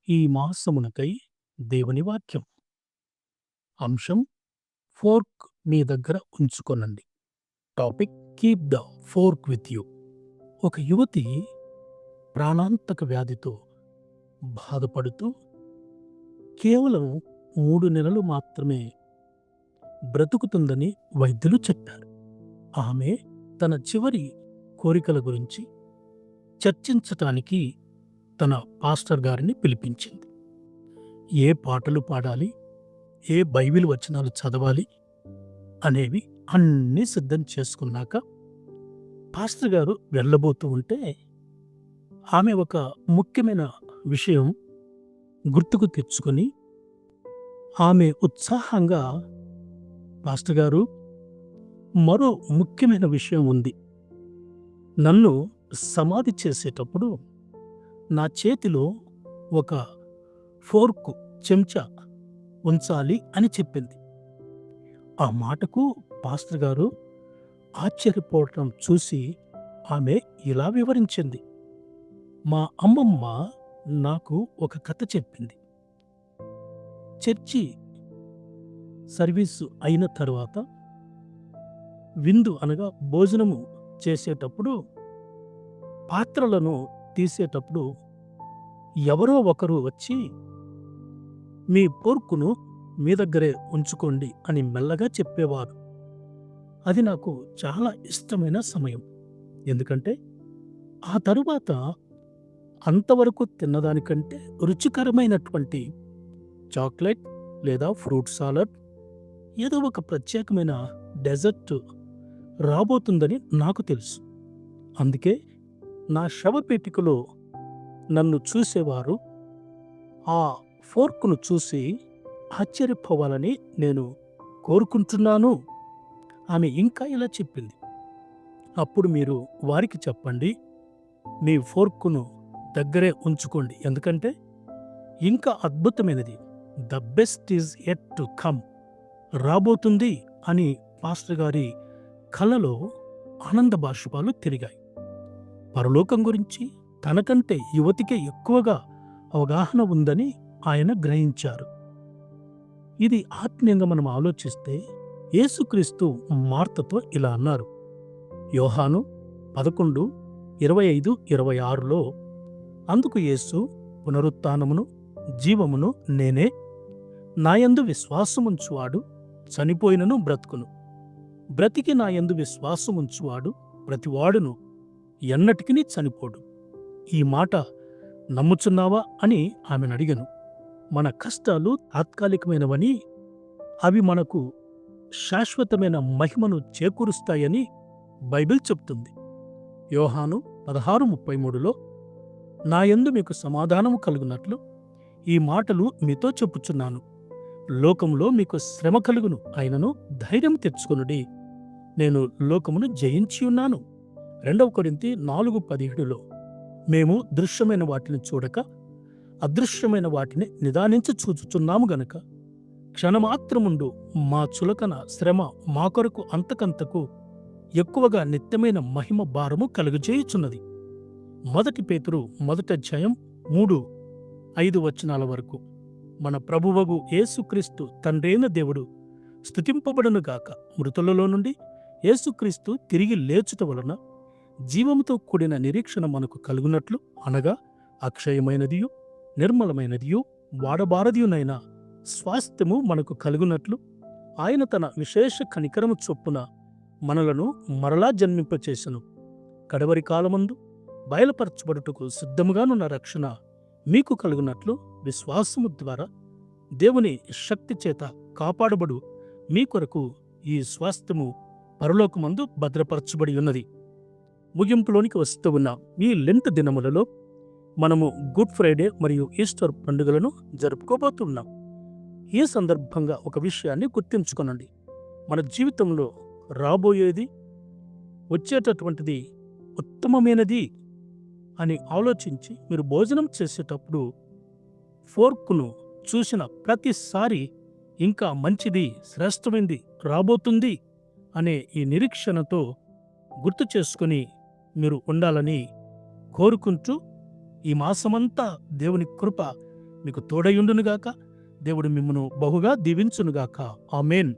ఈ మాసమునకై దేవుని వాక్యం. అంశం ఫోర్క్ మీ దగ్గర ఉంచుకొనండి. Topic keep the fork with you. ఒక యువతి ప్రాణాంతక వ్యాధితో బాధపడుతూ కేవలం 3 నెలలు మాత్రమే బ్రతుకుతుందని వైద్యులు చెప్పారు. ఆమె తన చివరి కోరికల గురించి చర్చించటానికి తన పాస్టర్ గారిని పిలిపించింది. ఏ పాటలు పాడాలి, ఏ బైబిల్ వచనాలు చదవాలి అనేవి అన్నీ సిద్ధం చేసుకున్నాక పాస్టర్ గారు వెళ్ళబోతూ ఉంటే ఆమె ఒక ముఖ్యమైన విషయం గుర్తుకు తెచ్చుకొని ఆమె ఉత్సాహంగా, పాస్టర్ గారు, మరో ముఖ్యమైన విషయం ఉంది. నన్ను సమాధి చేసేటప్పుడు నా చేతిలో ఒక ఫోర్కు చెంచా ఉంచాలి అని చెప్పింది. ఆ మాటకు పాస్టర్ గారు ఆశ్చర్యపోవటం చూసి ఆమె ఇలా వివరించింది. మా అమ్మమ్మ నాకు ఒక కథ చెప్పింది. చర్చి సర్వీసు అయిన తరువాత విందు అనగా భోజనము చేసేటప్పుడు పాత్రలను తీసేటప్పుడు ఎవరో ఒకరు వచ్చి మీ ఫోర్కును మీ దగ్గరే ఉంచుకోండి అని మెల్లగా చెప్పేవారు. అది నాకు చాలా ఇష్టమైన సమయం. ఎందుకంటే ఆ తరువాత అంతవరకు తిన్నదానికంటే రుచికరమైనటువంటి చాక్లెట్ లేదా ఫ్రూట్ సాలడ్, ఏదో ఒక ప్రత్యేకమైన డెజర్ట్ రాబోతుందని నాకు తెలుసు. అందుకే నా శవపేటికలో నన్ను చూసేవారు ఆ ఫోర్కును చూసి ఆశ్చర్యపోవాలని నేను కోరుకుంటున్నాను. ఆమె ఇంకా ఇలా చెప్పింది. అప్పుడు మీరు వారికి చెప్పండి, మీ ఫోర్కును దగ్గరే ఉంచుకోండి. ఎందుకంటే ఇంకా అద్భుతమైనది, the best is at to come, రాబోతుంది అని పాస్టర్ గారి కలలో ఆనంద బాష్పాలు తిరిగాయి. పరలోకం గురించి తనకంటే యువతికే ఎక్కువగా అవగాహన ఉందని ఆయన గ్రహించారు. ఇది ఆత్మీయంగా మనం ఆలోచిస్తే యేసుక్రీస్తు మార్తతో ఇలా అన్నారు. యోహాను 11:25-26లో, అందుకు యేసు, పునరుత్థానమును జీవమును నేనే. నాయందు విశ్వాసముంచువాడు చనిపోయినను బ్రతుకును, బ్రతికి నాయందు విశ్వాసముంచువాడు ప్రతివాడును ఎన్నటికినీ చనిపోడు. ఈ మాట నమ్ముచున్నావా అని ఆమెను అడిగను. మన కష్టాలు తాత్కాలికమైనవని, అవి మనకు శాశ్వతమైన మహిమను చేకూరుస్తాయని బైబిల్ చెప్తుంది. యోహాను 16:33లో, నాయందు మీకు సమాధానము కలుగునట్లు ఈ మాటలు మీతో చెప్పుచున్నాను. లోకంలో మీకు శ్రమ కలుగును, అయినను ధైర్యం తెచ్చుకొనుడి, నేను లోకమును జయించి ఉన్నాను. 2 కొరింథీ 4:17లో, మేము దృశ్యమైన వాటిని చూడక అదృశ్యమైన వాటిని నిదానించి చూచుచున్నాము గనుక క్షణమాత్రముండు మా చులకన శ్రమ మా కొరకు అంతకంతకు ఎక్కువగా నిత్యమైన మహిమ భారము కలుగజేయుచున్నది. 1 పేతురు 1:3-5 వరకు. మన ప్రభువగు యేసుక్రీస్తు తండ్రైన దేవుడు స్తుతింపబడునుగాక. మృతులలో నుండి యేసుక్రీస్తు తిరిగి లేచుట వలన జీవముతో కూడిన నిరీక్షణ మనకు కలుగునట్లు, అనగా అక్షయమైనదియు నిర్మలమైనదియు వాడబారదియునైన స్వాస్థ్యము మనకు కలుగునట్లు, ఆయన తన విశేష కనికరము చొప్పున మనలను మరలా జన్మింపచేసెను. కడవరి కాలమందు బయలుపరచబడుటకు సిద్ధముగానున్న రక్షణ మీకు కలుగునట్లు విశ్వాసము ద్వారా దేవుని శక్తి చేత కాపాడబడు మీ కొరకు ఈ స్వాస్థ్యము పరలోకమందు భద్రపరచబడి ఉన్నది. ముగింపులోనికి వస్తూ ఉన్న ఈ లెంట్ దినములలో మనము గుడ్ ఫ్రైడే మరియు ఈస్టర్ పండుగలను జరుపుకోబోతున్నాం. ఈ సందర్భంగా ఒక విషయాన్ని గుర్తుంచుకోనండి. మన జీవితంలో రాబోయేది, వచ్చేటటువంటిది ఉత్తమమైనది అని ఆలోచించి మీరు భోజనం చేసేటప్పుడు ఫోర్కును చూసిన ప్రతిసారి ఇంకా మంచిది, శ్రేష్టమైంది రాబోతుంది అనే ఈ నిరీక్షణతో గుర్తు చేసుకుని మీరు ఉండాలని కోరుకుంటూ, ఈ మాసమంతా దేవుని కృప మీకు తోడయుండునుగాక. దేవుడు మిమ్మను బహుగా దీవించునుగాక. ఆమేన్.